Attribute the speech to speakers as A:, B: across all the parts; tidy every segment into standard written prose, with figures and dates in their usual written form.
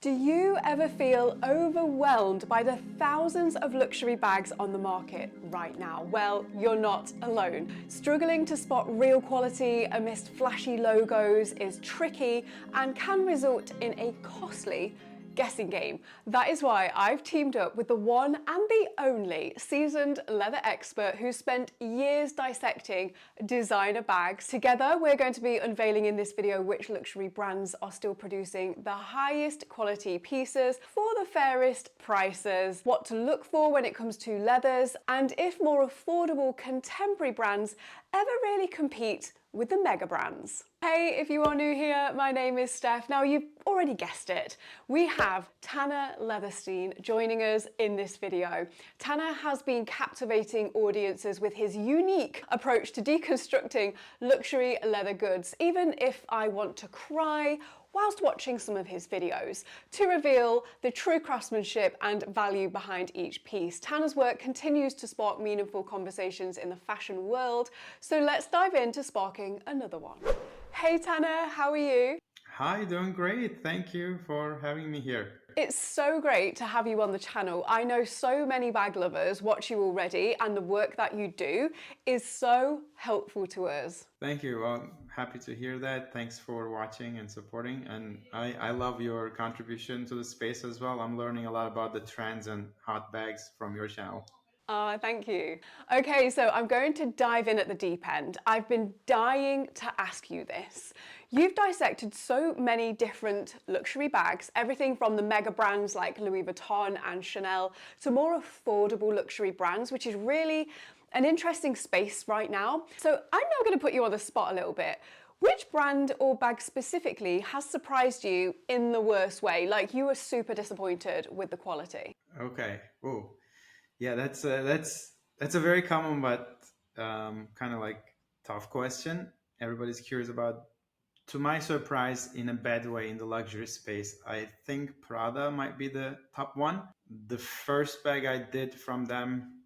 A: Do you ever feel overwhelmed by the thousands of luxury bags on the market right now? Well, you're not alone. Struggling to spot real quality amidst flashy logos is tricky and can result in a costly guessing game. That is why I've teamed up with the one and the only seasoned leather expert who spent years dissecting designer bags. Together, we're going to be unveiling in this video which luxury brands are still producing the highest quality pieces for the fairest prices, what to look for when it comes to leathers, and if more affordable contemporary brands ever really compete with the mega brands. Hey, if you are new here, my name is Steph. Now, you've already guessed it. We have Tanner Leatherstein joining us in this video. Tanner has been captivating audiences with his unique approach to deconstructing luxury leather goods, even if I want to cry whilst watching some of his videos, to reveal the true craftsmanship and value behind each piece. Tanner's work continues to spark meaningful conversations in the fashion world, so let's dive into sparking another one. Hey Tanner, how are you?
B: Hi, doing great. Thank you for having me here.
A: It's so great to have you on the channel. I know so many bag lovers watch you already, and the work that you do is so helpful to us.
B: Thank you. Well, happy to hear that. Thanks for watching and supporting. And I love your contribution to the space as well. I'm learning a lot about the trends and hot bags from your channel.
A: Thank you. Okay, so I'm going to dive in at the deep end. I've been dying to ask you this. You've dissected so many different luxury bags, everything from the mega brands like Louis Vuitton and Chanel to more affordable luxury brands, which is really an interesting space right now. So I'm now going to put you on the spot a little bit. Which brand or bag specifically has surprised you in the worst way? Like you were super disappointed with the quality?
B: Okay. Oh, yeah. That's a very common but kind of like tough question. Everybody's curious about. To my surprise, in a bad way, in the luxury space, I think Prada might be the top one. The first bag I did from them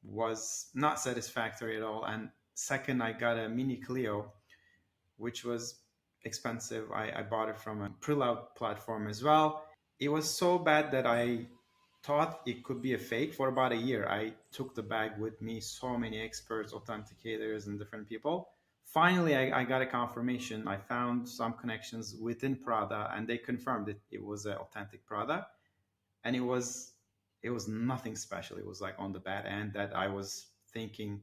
B: was not satisfactory at all. And second, I got a Mini Clio, which was expensive. I bought it from a pre-loved platform as well. It was so bad that I thought it could be a fake for about a year. I took the bag with me, so many experts, authenticators, and different people. Finally, I got a confirmation. I found some connections within Prada, and they confirmed it was an authentic Prada, and it was nothing special. It was like on the bad end that I was thinking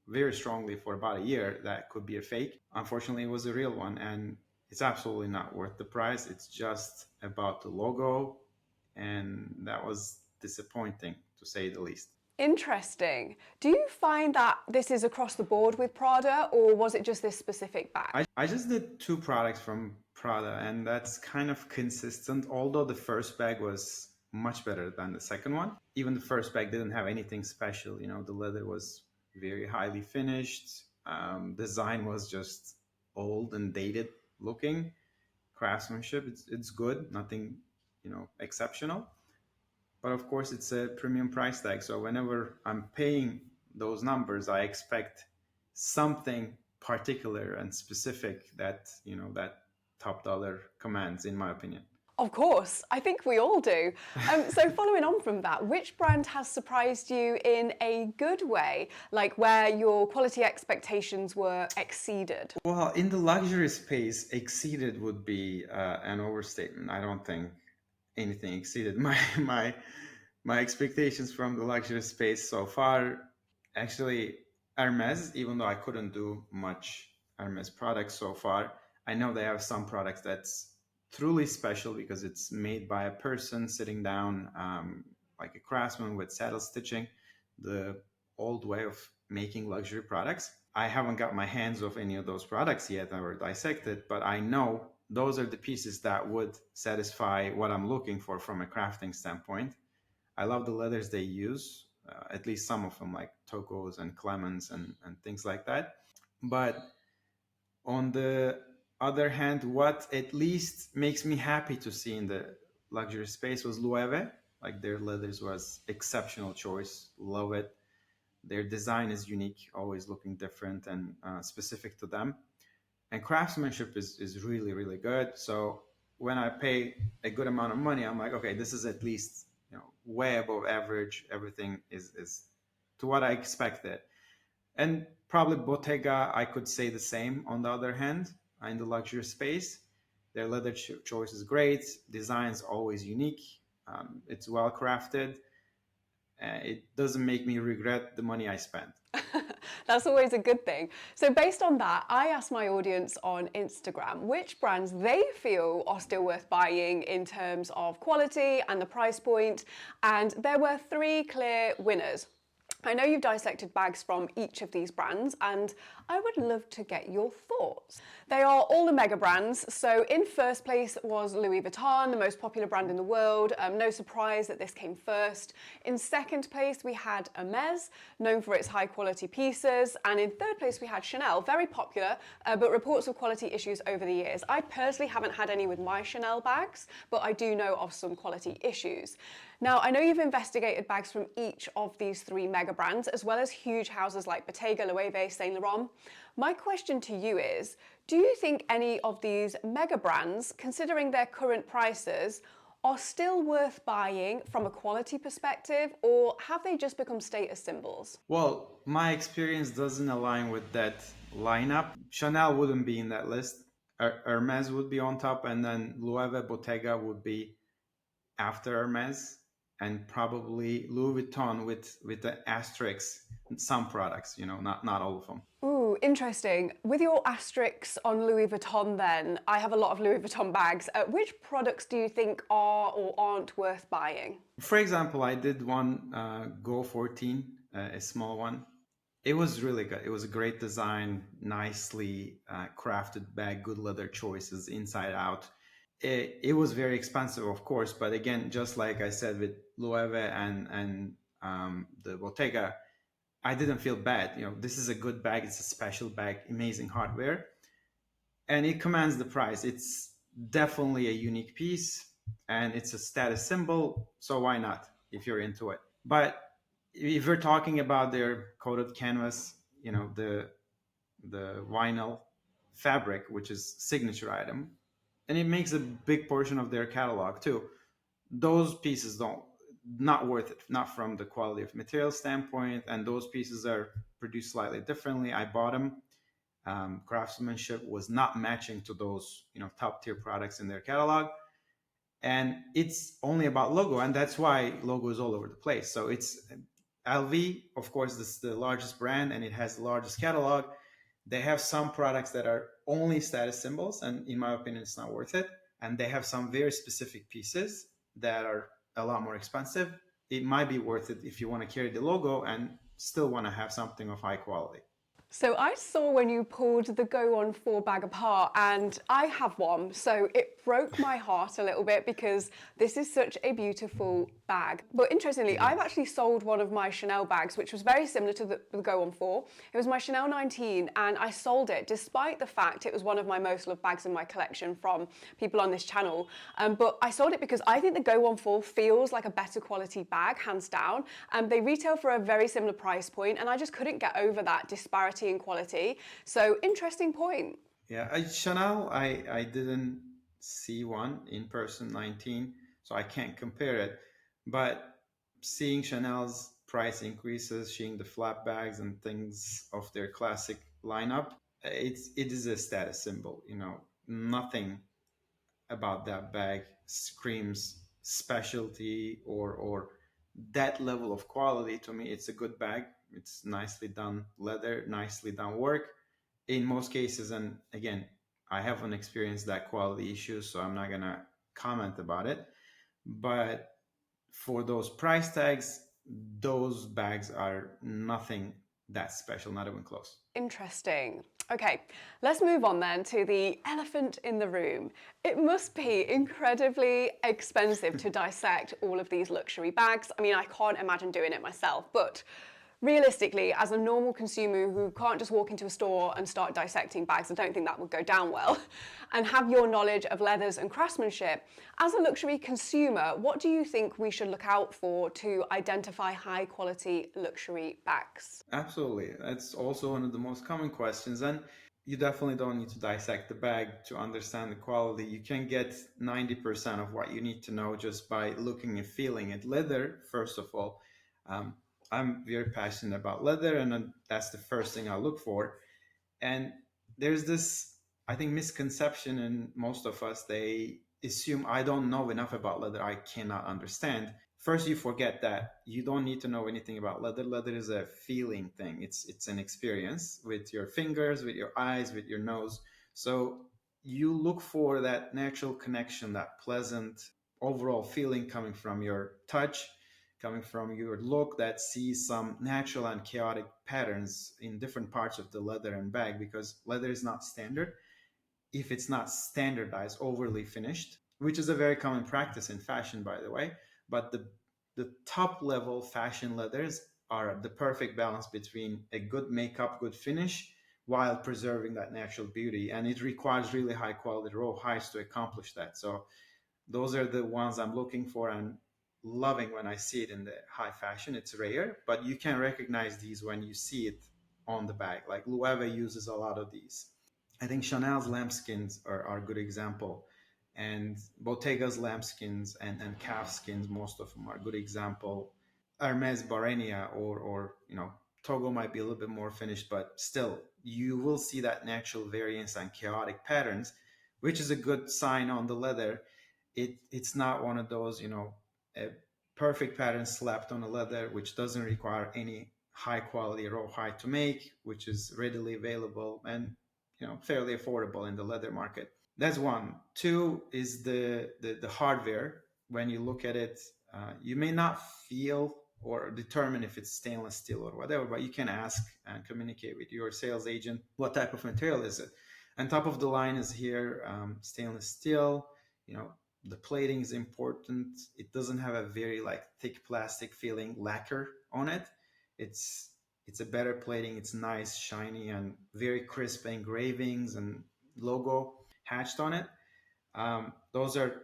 B: very strongly for about a year that could be a fake. Unfortunately, it was a real one, and it's absolutely not worth the price. It's just about the logo, and that was disappointing to say the least.
A: Interesting. Do you find that this is across the board with Prada, or was it just this specific bag?
B: I just did two products from Prada, and that's kind of consistent, although the first bag was much better than the second one. Even the first bag didn't have anything special. You know, the leather was very highly finished. Design was just old and dated looking. Craftsmanship, it's good, nothing, exceptional. But of course, it's a premium price tag. So whenever I'm paying those numbers, I expect something particular and specific that, that top dollar commands, in my opinion.
A: Of course, I think we all do. So following on from that, which brand has surprised you in a good way, like where your quality expectations were exceeded?
B: Well, in the luxury space, exceeded would be an overstatement. I don't think anything exceeded my expectations from the luxury space so far. Actually, Hermes, even though I couldn't do much Hermes products so far, I know they have some products that's truly special because it's made by a person sitting down, like a craftsman with saddle stitching, the old way of making luxury products. I haven't got my hands of any of those products yet or dissected, but I know those are the pieces that would satisfy what I'm looking for from a crafting standpoint. I love the leathers they use, at least some of them, like Tocos and Clemens and things like that. But on the other hand, what at least makes me happy to see in the luxury space was Loewe. Like their leathers was exceptional choice. Love it. Their design is unique, always looking different and specific to them. And craftsmanship is really, really good. So when I pay a good amount of money, I'm like, okay, this is at least, way above average. Everything is to what I expected. And probably Bottega, I could say the same. On the other hand, in the luxury space, their leather choice is great. Design's always unique. It's well crafted. It doesn't make me regret the money I spent.
A: That's always a good thing. So based on that, I asked my audience on Instagram which brands they feel are still worth buying in terms of quality and the price point, and there were 3 clear winners. I know you've dissected bags from each of these brands, and I would love to get your thoughts. They are all the mega brands. So in first place was Louis Vuitton, the most popular brand in the world. No surprise that this came first. In second place, we had Hermes, known for its high quality pieces. And in third place, we had Chanel, very popular, but reports of quality issues over the years. I personally haven't had any with my Chanel bags, but I do know of some quality issues. Now, I know you've investigated bags from each of these 3 mega brands, as well as huge houses like Bottega, Loewe, Saint Laurent. My question to you is, do you think any of these mega brands, considering their current prices, are still worth buying from a quality perspective, or have they just become status symbols?
B: Well, my experience doesn't align with that lineup. Chanel wouldn't be in that list. Hermes would be on top, and then Loewe Bottega would be after Hermes, and probably Louis Vuitton with the asterisk in some products, not all of them.
A: Ooh, interesting. With your asterisks on Louis Vuitton then, I have a lot of Louis Vuitton bags. Which products do you think are or aren't worth buying?
B: For example, I did one Go 14, a small one. It was really good. It was a great design, nicely crafted bag, good leather choices inside out. It was very expensive, of course, but again, just like I said with Loewe and the Bottega, I didn't feel bad. This is a good bag. It's a special bag, amazing hardware, and it commands the price. It's definitely a unique piece, and it's a status symbol. So why not if you're into it? But if we're talking about their coated canvas, the vinyl fabric, which is signature item, and it makes a big portion of their catalog too. Those pieces not worth it, not from the quality of material standpoint, and those pieces are produced slightly differently. I bought them. Craftsmanship was not matching to those top tier products in their catalog, and it's only about logo, and that's why logo is all over the place. So it's LV, of course, this is the largest brand and it has the largest catalog. They have some products that are only status symbols, and in my opinion, it's not worth it. And they have some very specific pieces that are a lot more expensive. It might be worth it if you want to carry the logo and still want to have something of high quality.
A: So I saw when you pulled the Go On 4 bag apart, and I have one, so it broke my heart a little bit because this is such a beautiful bag. But interestingly, I've actually sold one of my Chanel bags, which was very similar to the Go On 4. It was my Chanel 19, and I sold it despite the fact it was one of my most loved bags in my collection from people on this channel. But I sold it because I think the Go On 4 feels like a better quality bag, hands down. And they retail for a very similar price point, and I just couldn't get over that disparity in quality. So interesting point.
B: Yeah, Chanel, I didn't see one in person 19, so I can't compare it. But seeing Chanel's price increases, seeing the flap bags and things of their classic lineup, it is a status symbol. Nothing about that bag screams specialty or that level of quality. To me, it's a good bag. It's nicely done leather, nicely done work in most cases. And again, I haven't experienced that quality issue, so I'm not gonna comment about it. But for those price tags, those bags are nothing that special, not even close.
A: Interesting. Okay, let's move on then to the elephant in the room. It must be incredibly expensive to dissect all of these luxury bags. I mean, I can't imagine doing it myself, but realistically, as a normal consumer who can't just walk into a store and start dissecting bags, I don't think that would go down well, and have your knowledge of leathers and craftsmanship, as a luxury consumer, what do you think we should look out for to identify high quality luxury bags?
B: Absolutely. That's also one of the most common questions. And you definitely don't need to dissect the bag to understand the quality. You can get 90% of what you need to know just by looking and feeling it. Leather, first of all, um, I'm very passionate about leather, and that's the first thing I look for. And there's this, I think, misconception in most of us. They assume I don't know enough about leather, I cannot understand. First, you forget that you don't need to know anything about leather. Leather is a feeling thing. It's an experience with your fingers, with your eyes, with your nose. So you look for that natural connection, that pleasant overall feeling coming from your touch, coming from your look, that sees some natural and chaotic patterns in different parts of the leather and bag, because leather is not standard if it's not standardized, overly finished, which is a very common practice in fashion, by the way. But the top level fashion leathers are the perfect balance between a good makeup, good finish, while preserving that natural beauty. And it requires really high quality raw hides to accomplish that. So those are the ones I'm looking for and loving when I see it in the high fashion. It's rare, but you can recognize these when you see it on the bag. Like Loewe uses a lot of these. I think Chanel's lambskins are a good example, and Bottega's lambskins and calf skins, most of them are a good example. Hermes Barenia or Togo might be a little bit more finished, but still you will see that natural variance and chaotic patterns, which is a good sign on the leather. It's not one of those a perfect pattern slapped on a leather, which doesn't require any high quality raw hide to make, which is readily available and fairly affordable in the leather market. That's one. Two is the hardware. When you look at it, you may not feel or determine if it's stainless steel or whatever, but you can ask and communicate with your sales agent what type of material is it. And top of the line is here stainless steel. The plating is important. It doesn't have a very like thick plastic feeling lacquer on it. It's it's a better plating. It's nice, shiny, and very crisp engravings and logo hatched on it. Those are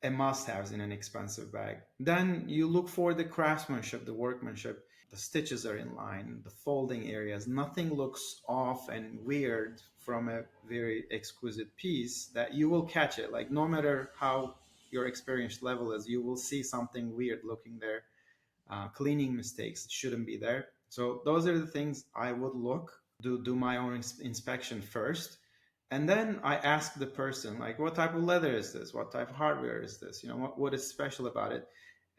B: a must-haves in an expensive bag. Then you look for the craftsmanship, the workmanship. The stitches are in line, the folding areas. Nothing looks off and weird from a very exquisite piece that you will catch it. Like no matter how your experience level is, you will see something weird looking there. Cleaning mistakes shouldn't be there. So those are the things I would look, do my own inspection first. And then I ask the person, like, what type of leather is this? What type of hardware is this? What is special about it?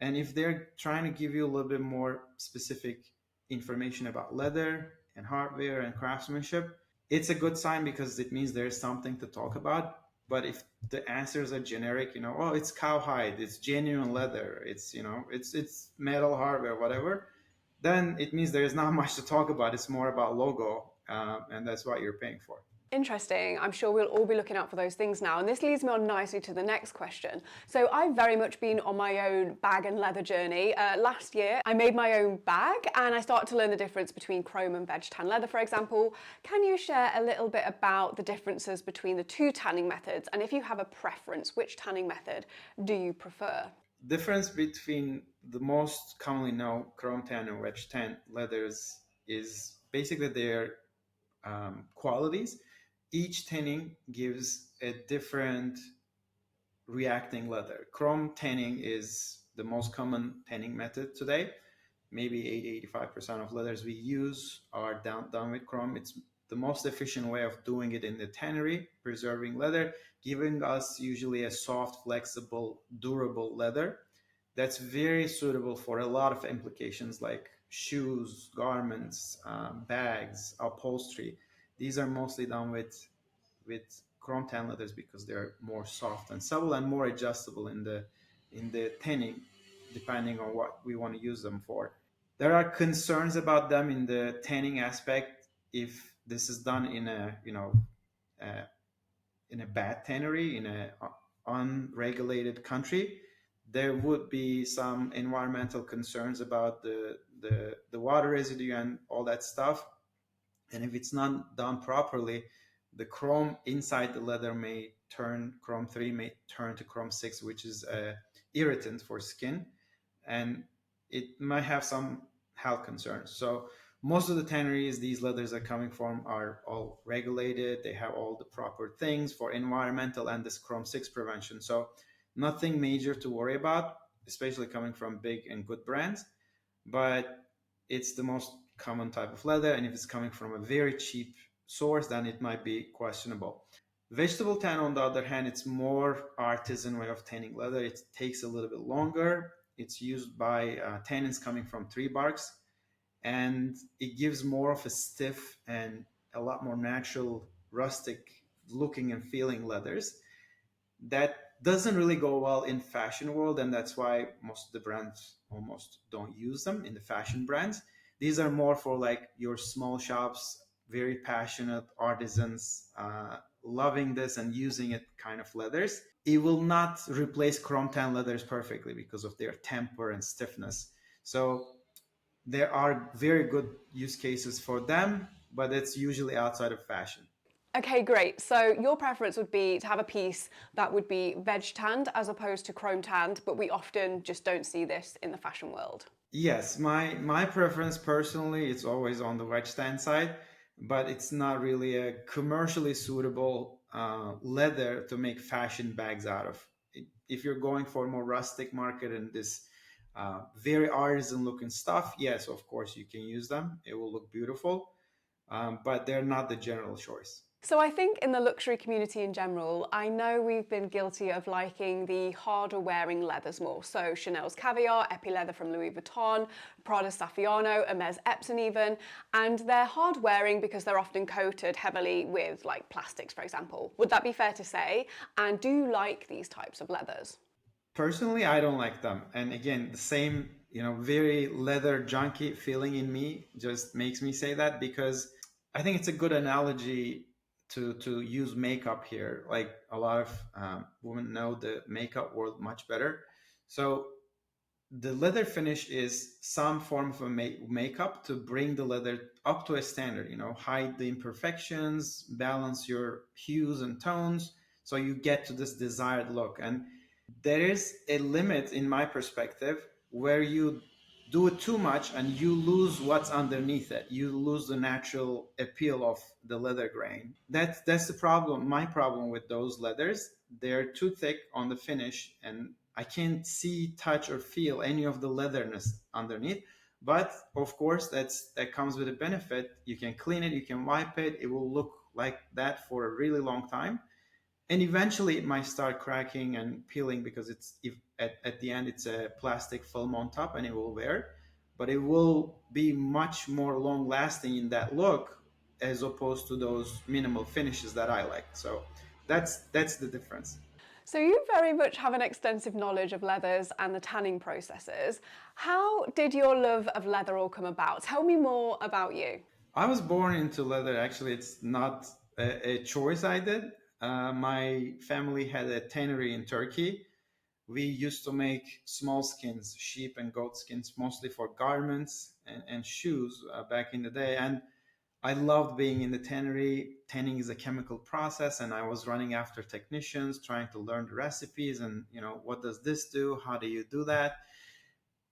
B: And if they're trying to give you a little bit more specific information about leather and hardware and craftsmanship, it's a good sign because it means there's something to talk about. But if the answers are generic, oh, it's cowhide, it's genuine leather, it's metal hardware, whatever, then it means there's not much to talk about. It's more about logo, and that's what you're paying for.
A: Interesting. I'm sure we'll all be looking out for those things now. And this leads me on nicely to the next question. So I've very much been on my own bag and leather journey. Last year, I made my own bag and I started to learn the difference between chrome and veg tan leather, for example. Can you share a little bit about the differences between the two tanning methods? And if you have a preference, which tanning method do you prefer?
B: Difference between the most commonly known chrome tan and veg tan leathers is basically their qualities. Each tanning gives a different reacting leather. Chrome tanning is the most common tanning method today. Maybe 80-85% of leathers we use are done with chrome. It's the most efficient way of doing it in the tannery, preserving leather, giving us usually a soft, flexible, durable leather that's very suitable for a lot of implications like shoes, garments, bags, upholstery. These are mostly done with chrome tan leathers because they're more soft and supple and more adjustable in the tanning, depending on what we want to use them for. There are concerns about them in the tanning aspect if this is done in a uh, in a bad tannery in a unregulated country. There would be some environmental concerns about the water residue and all that stuff. And if it's not done properly, the chrome inside the leather may turn chrome 3 may turn to chrome 6, which is a irritant for skin, and it might have some health concerns. So Most of the tanneries these leathers are coming from are all regulated. They have all the proper things for environmental and this chrome 6 prevention. So nothing major to worry about, especially coming from big and good brands. But it's the most common type of leather, and if it's coming from a very cheap source, then it might be questionable. Vegetable tan, on the other hand, it's more artisan way of tanning leather. It takes a little bit longer. It's used by tannins coming from tree barks, and it gives more of a stiff and a lot more natural, rustic looking and feeling leathers that doesn't really go well in fashion world, and that's why most of the brands almost don't use them in the fashion brands. These are more for like your small shops, very passionate artisans, loving this and using it kind of leathers. It will not replace chrome tan leathers perfectly because of their temper and stiffness. So there are very good use cases for them, but it's usually outside of fashion.
A: Okay, great. So your preference would be to have a piece that would be veg tanned as opposed to chrome tanned, but we often just don't see this in the fashion world.
B: Yes, my preference personally, it's always on the wedge stand side, but it's not really a commercially suitable leather to make fashion bags out of. If you're going for a more rustic market and this very artisan looking stuff, yes, of course you can use them. It will look beautiful, but they're not the general choice.
A: So I think in the luxury community in general, I know we've been guilty of liking the harder wearing leathers more. So Chanel's Caviar, Epi Leather from Louis Vuitton, Prada Saffiano, Hermes Epson even, and they're hard wearing because they're often coated heavily with like plastics, for example. Would that be fair to say? And do you like these types of leathers?
B: Personally, I don't like them. And again, the same, very leather junkie feeling in me just makes me say that, because I think it's a good analogy to use makeup here. Like a lot of women know the makeup world much better. So the leather finish is some form of a makeup to bring the leather up to a standard, hide the imperfections, balance your hues and tones, so you get to this desired look. And there is a limit in my perspective where you do it too much and you lose what's underneath it. You lose the natural appeal of the leather grain. That's the problem. My problem with those leathers, they're too thick on the finish, and I can't see, touch, or feel any of the leatherness underneath. But of course, that comes with a benefit. You can clean it, you can wipe it. It will look like that for a really long time, and eventually it might start cracking and peeling because it's if at the end it's a plastic film on top and it will wear, but it will be much more long lasting in that look as opposed to those minimal finishes that I like. So that's the difference.
A: So you very much have an extensive knowledge of leathers and the tanning processes. How did your love of leather all come about? Tell me more about you.
B: I was born into leather. Actually, it's not a choice I did. My family had a tannery in Turkey. We used to make small skins, sheep and goat skins, mostly for garments and shoes back in the day. And I loved being in the tannery. Tanning is a chemical process, and I was running after technicians, trying to learn the recipes and, what does this do? How do you do that?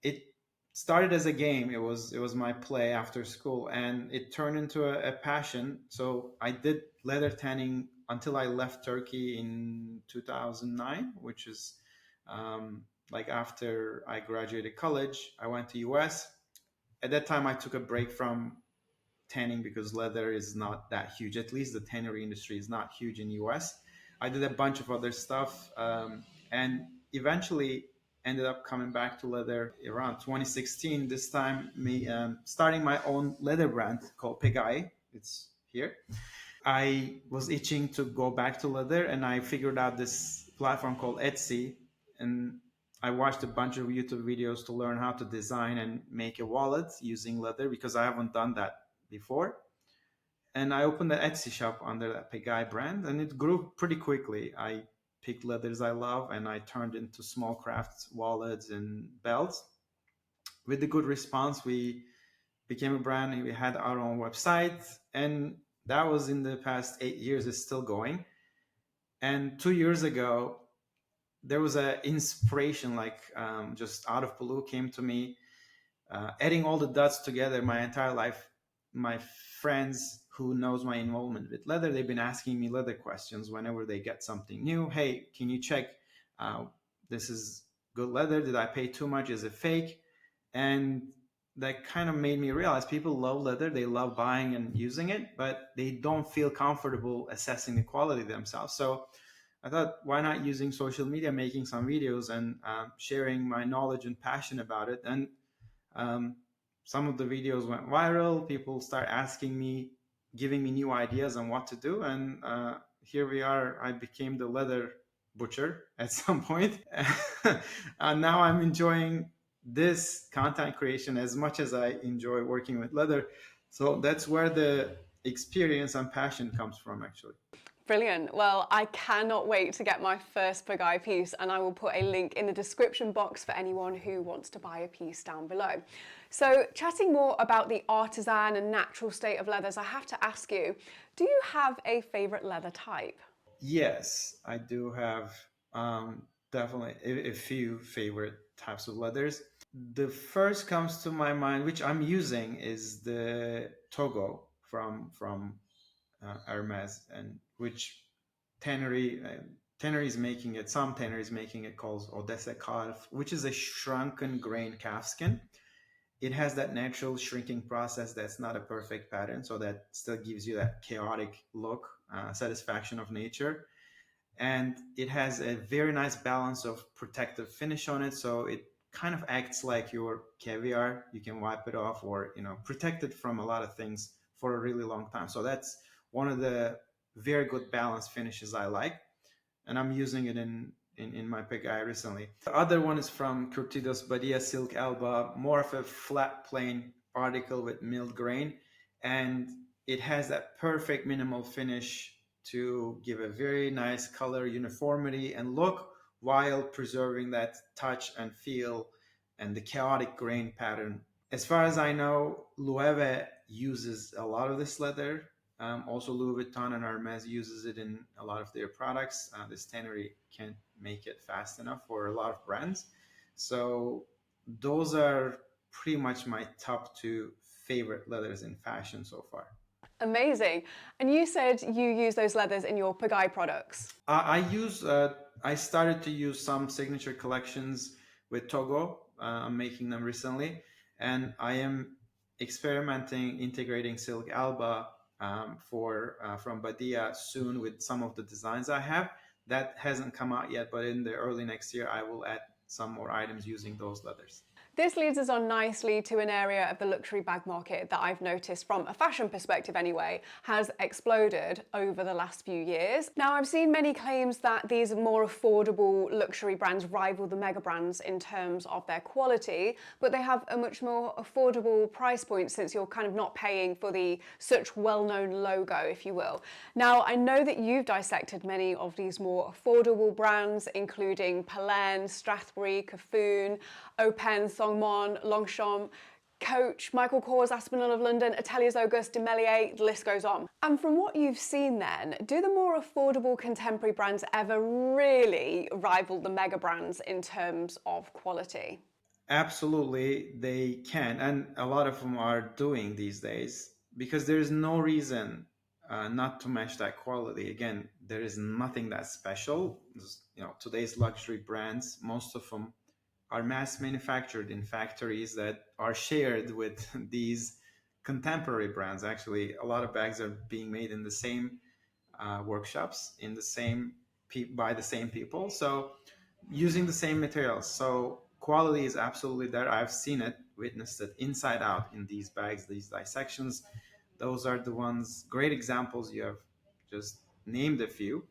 B: It started as a game. It was my play after school, and it turned into a passion. So I did leather tanning until I left Turkey in 2009, which is like after I graduated college. I went to US. At that time, I took a break from tanning because leather is not that huge. At least the tannery industry is not huge in US. I did a bunch of other stuff, and eventually ended up coming back to leather around 2016. This time, me starting my own leather brand called Pegai. It's here. I was itching to go back to leather, and I figured out this platform called Etsy, and I watched a bunch of YouTube videos to learn how to design and make a wallet using leather because I haven't done that before. And I opened an Etsy shop under that Pegai brand, and it grew pretty quickly. I picked leathers I love and I turned into small crafts, wallets, and belts. With the good response, we became a brand. We had our own website, and that was in the past 8 years. It's still going. And 2 years ago, there was an inspiration, like just out of blue, came to me. Adding all the dots together, my entire life my friends who knows my involvement with leather, they've been asking me leather questions whenever they get something new. Hey, can you check uh, this is good leather? Did I pay too much? Is it fake? And that kind of made me realize people love leather, they love buying and using it, but they don't feel comfortable assessing the quality themselves. So I thought, why not using social media, making some videos and sharing my knowledge and passion about it. And um, some of the videos went viral. People start asking me, giving me new ideas on what to do. And here we are. I became the leather butcher at some point. And now I'm enjoying this content creation as much as I enjoy working with leather. So that's where the experience and passion comes from, actually.
A: Brilliant. Well, I cannot wait to get my first Pagai piece, and I will put a link in the description box for anyone who wants to buy a piece down below. So, chatting more about the artisan and natural state of leathers, I have to ask you, do you have a favorite leather type?
B: Yes, I do have definitely a few favorite types of leathers. The first comes to my mind, which I'm using, is the Togo from Hermes, and which tannery tannery is making it. Some tannery is making it called Odessa calf, which is a shrunken grain calfskin. It has that natural shrinking process that's not a perfect pattern, so that still gives you that chaotic look, satisfaction of nature. And it has a very nice balance of protective finish on it, so it kind of acts like your caviar. You can wipe it off, or protect it from a lot of things for a really long time. So that's one of the very good balanced finishes I like, and I'm using it in my pick eye recently. The other one is from Curtidos Badia Silk Alba, more of a flat plain article with milled grain, and it has that perfect minimal finish to give a very nice color uniformity and look, while preserving that touch and feel and the chaotic grain pattern. As far as I know, Loewe uses a lot of this leather. Also, Louis Vuitton and Hermes uses it in a lot of their products. This tannery can't make it fast enough for a lot of brands. So those are pretty much my top two favorite leathers in fashion so far.
A: Amazing. And you said you use those leathers in your Pagai products.
B: I started to use some signature collections with Togo. I'm making them recently, and I am experimenting integrating Silk Alba for from Badia soon with some of the designs I have. That hasn't come out yet, but in the early next year, I will add some more items using those leathers.
A: This leads us on nicely to an area of the luxury bag market that I've noticed, from a fashion perspective anyway, has exploded over the last few years. Now, I've seen many claims that these more affordable luxury brands rival the mega brands in terms of their quality, but they have a much more affordable price point, since you're kind of not paying for the such well-known logo, if you will. Now, I know that you've dissected many of these more affordable brands, including Palen, Strathbury, Cafoon, Open, Thongmont, Longchamp, Coach, Michael Kors, Aspinall of London, Ateliers Auguste, Demelier, the list goes on. And from what you've seen then, do the more affordable contemporary brands ever really rival the mega brands in terms of quality?
B: Absolutely, they can, and a lot of them are doing these days, because there is no reason not to match that quality. Again, there is nothing that special. Today's luxury brands, most of them are mass manufactured in factories that are shared with these contemporary brands. Actually, a lot of bags are being made in the same workshops, in the same by the same people. So using the same materials. So quality is absolutely there. I've seen it, witnessed it inside out in these bags, these dissections. Those are the ones, great examples. You have just named a few.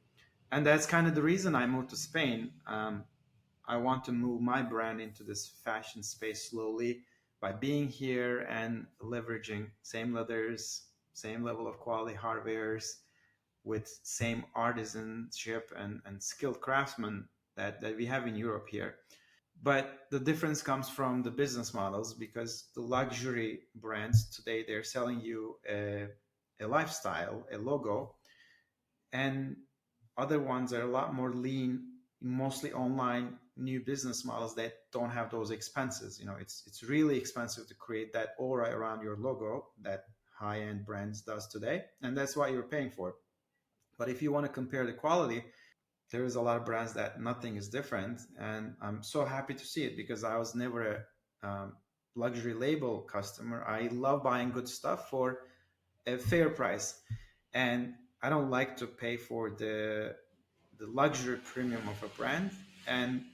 B: And that's kind of the reason I moved to Spain. I want to move my brand into this fashion space slowly by being here and leveraging same leathers, same level of quality hardwares, with same artisanship and skilled craftsmen that we have in Europe here. But the difference comes from the business models, because the luxury brands today, they're selling you a lifestyle, a logo, and other ones are a lot more lean, mostly online new business models that don't have those expenses. It's really expensive to create that aura around your logo, that high-end brands does today, and that's what you're paying for. But if you want to compare the quality, there is a lot of brands that nothing is different, and I'm so happy to see it because I was never a luxury label customer. I love buying good stuff for a fair price, and I don't like to pay for the luxury premium of a brand. And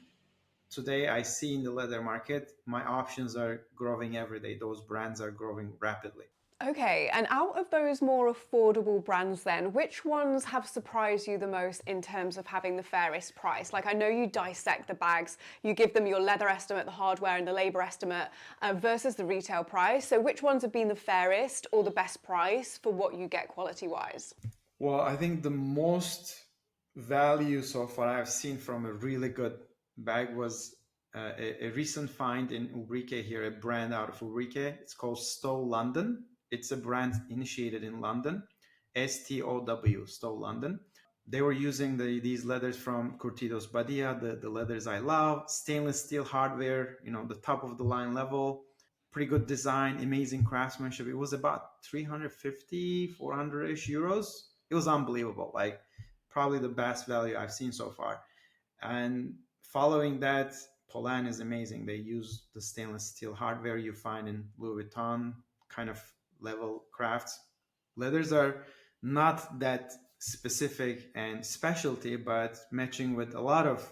B: today I see in the leather market, my options are growing every day. Those brands are growing rapidly.
A: Okay, and out of those more affordable brands then, which ones have surprised you the most in terms of having the fairest price? Like I know you dissect the bags, you give them your leather estimate, the hardware and the labour estimate versus the retail price. So which ones have been the fairest or the best price for what you get quality-wise?
B: Well, I think the most value so far I've seen from a really good bag was a recent find in Ulrike here, a brand out of Ulrike. It's called Stow London. It's a brand initiated in London, STOW, Stow London. They were using these leathers from Curtidos Badia, the leathers I love, stainless steel hardware, the top of the line level, pretty good design, amazing craftsmanship. It was about 350, 400-ish euros. It was unbelievable, like probably the best value I've seen so far. And following that, Polan is amazing. They use the stainless steel hardware you find in Louis Vuitton kind of level crafts. Leathers are not that specific and specialty, but matching with a lot of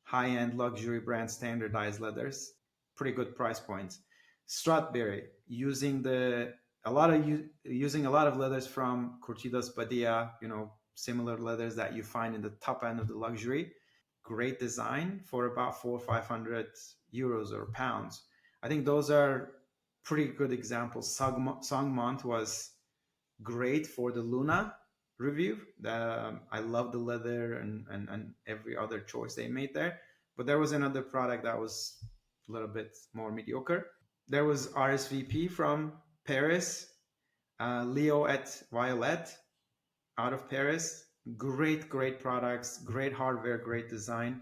B: high-end luxury brand standardized leathers, pretty good price points. Stradberry using a lot of leathers from Curtidos Badia, similar leathers that you find in the top end of the luxury. Great design for about 400-500 euros or pounds. I think those are pretty good examples. Songmont was great for the Luna review. I love the leather and every other choice they made there. But there was another product that was a little bit more mediocre. There was RSVP from Paris, Leo et Violet out of Paris. Great products, great hardware, great design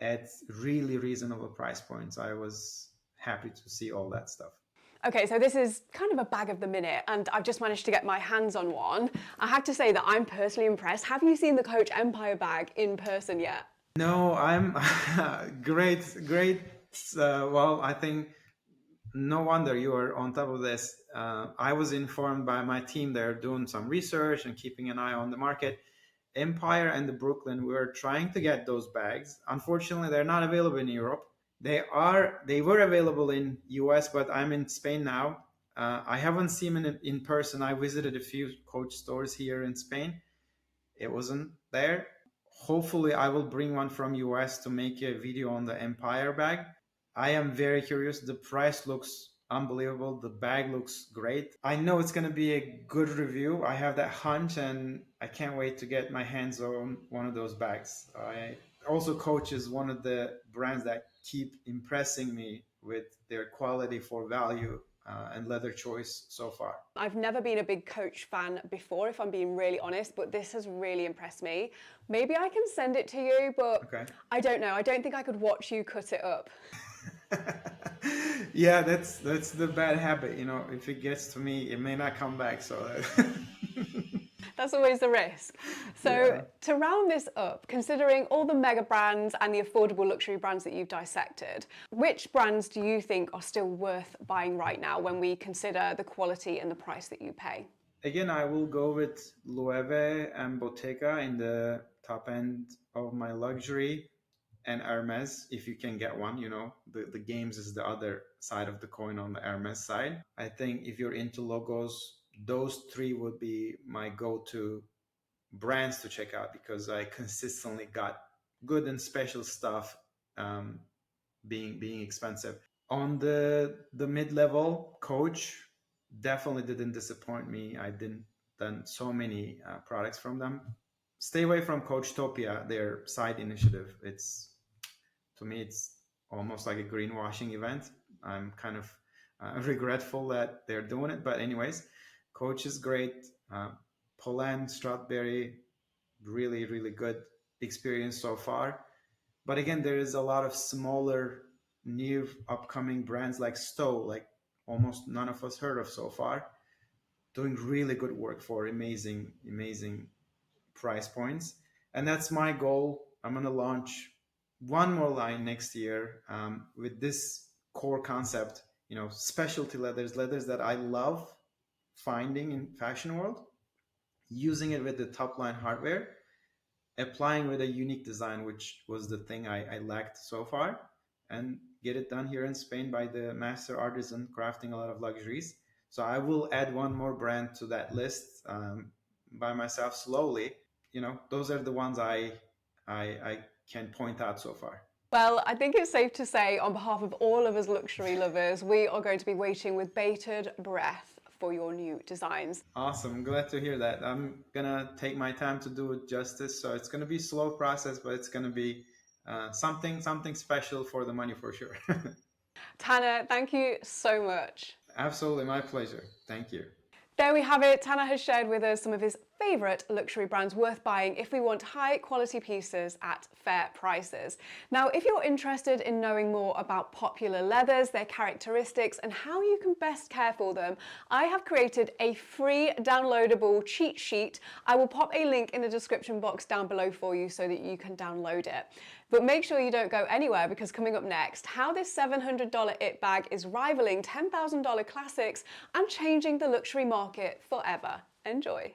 B: at really reasonable price points. I was happy to see all that stuff.
A: Okay, so this is kind of a bag of the minute, and I've just managed to get my hands on one. I have to say that I'm personally impressed. Have you seen the Coach Empire bag in person yet?
B: No, I'm great. Well, I think no wonder you are on top of this. I was informed by my team they're doing some research and keeping an eye on the market. Empire and the Brooklyn, we were trying to get those bags. Unfortunately, they're not available in Europe. They were available in US, but I'm in Spain now. I haven't seen them in person. I visited a few Coach stores here in Spain. It wasn't there. Hopefully, I will bring one from US to make a video on the Empire bag. I am very curious. The price looks unbelievable. The bag looks great. I know it's going to be a good review. I have that hunch, and I can't wait to get my hands on one of those bags. Also, Coach is one of the brands that keep impressing me with their quality for value and leather choice so far.
A: I've never been a big Coach fan before, if I'm being really honest, but this has really impressed me. Maybe I can send it to you, but okay. I don't know. I don't think I could watch you cut it up.
B: Yeah, that's the bad habit. If it gets to me, it may not come back. So
A: that's always the risk. So to round this up, considering all the mega brands and the affordable luxury brands that you've dissected, which brands do you think are still worth buying right now when we consider the quality and the price that you pay?
B: Again, I will go with Loewe and Bottega in the top end of my luxury, and Hermes if you can get one. The games is the other side of the coin on the Hermes side. I think if you're into logos, those three would be my go-to brands to check out because I consistently got good and special stuff being expensive. On the mid-level, Coach definitely didn't disappoint me. I didn't done so many products from them. Stay away from Coachtopia, their side initiative. To me, it's almost like a greenwashing event. I'm kind of regretful that they're doing it. But anyways, Coach is great. Poland, Stradberry, really, really good experience so far. But again, there is a lot of smaller, new upcoming brands like Stowe, like almost none of us heard of so far. doing really good work for amazing price points. And that's my goal. I'm going to launch one more line next year with this core concept, specialty leathers that I love finding in fashion world, using it with the top line hardware, applying with a unique design, which was the thing I lacked so far, and get it done here in Spain by the master artisan crafting a lot of luxuries. So I will add one more brand to that list by myself slowly. Those are the ones I can point out so far.
A: Well, I think it's safe to say, on behalf of all of us luxury lovers, we are going to be waiting with bated breath for your new designs.
B: Awesome. I'm glad to hear that. I'm gonna take my time to do it justice. So it's gonna be a slow process, but it's gonna be something special for the money for sure.
A: Tanner, thank you so much.
B: Absolutely, my pleasure. Thank you.
A: There we have it. Tanner has shared with us some of his favourite luxury brands worth buying if we want high quality pieces at fair prices. Now, if you're interested in knowing more about popular leathers, their characteristics, and how you can best care for them, I have created a free downloadable cheat sheet. I will pop a link in the description box down below for you so that you can download it. But make sure you don't go anywhere, because coming up next, how this $700 it bag is rivaling $10,000 classics and changing the luxury market forever. Enjoy.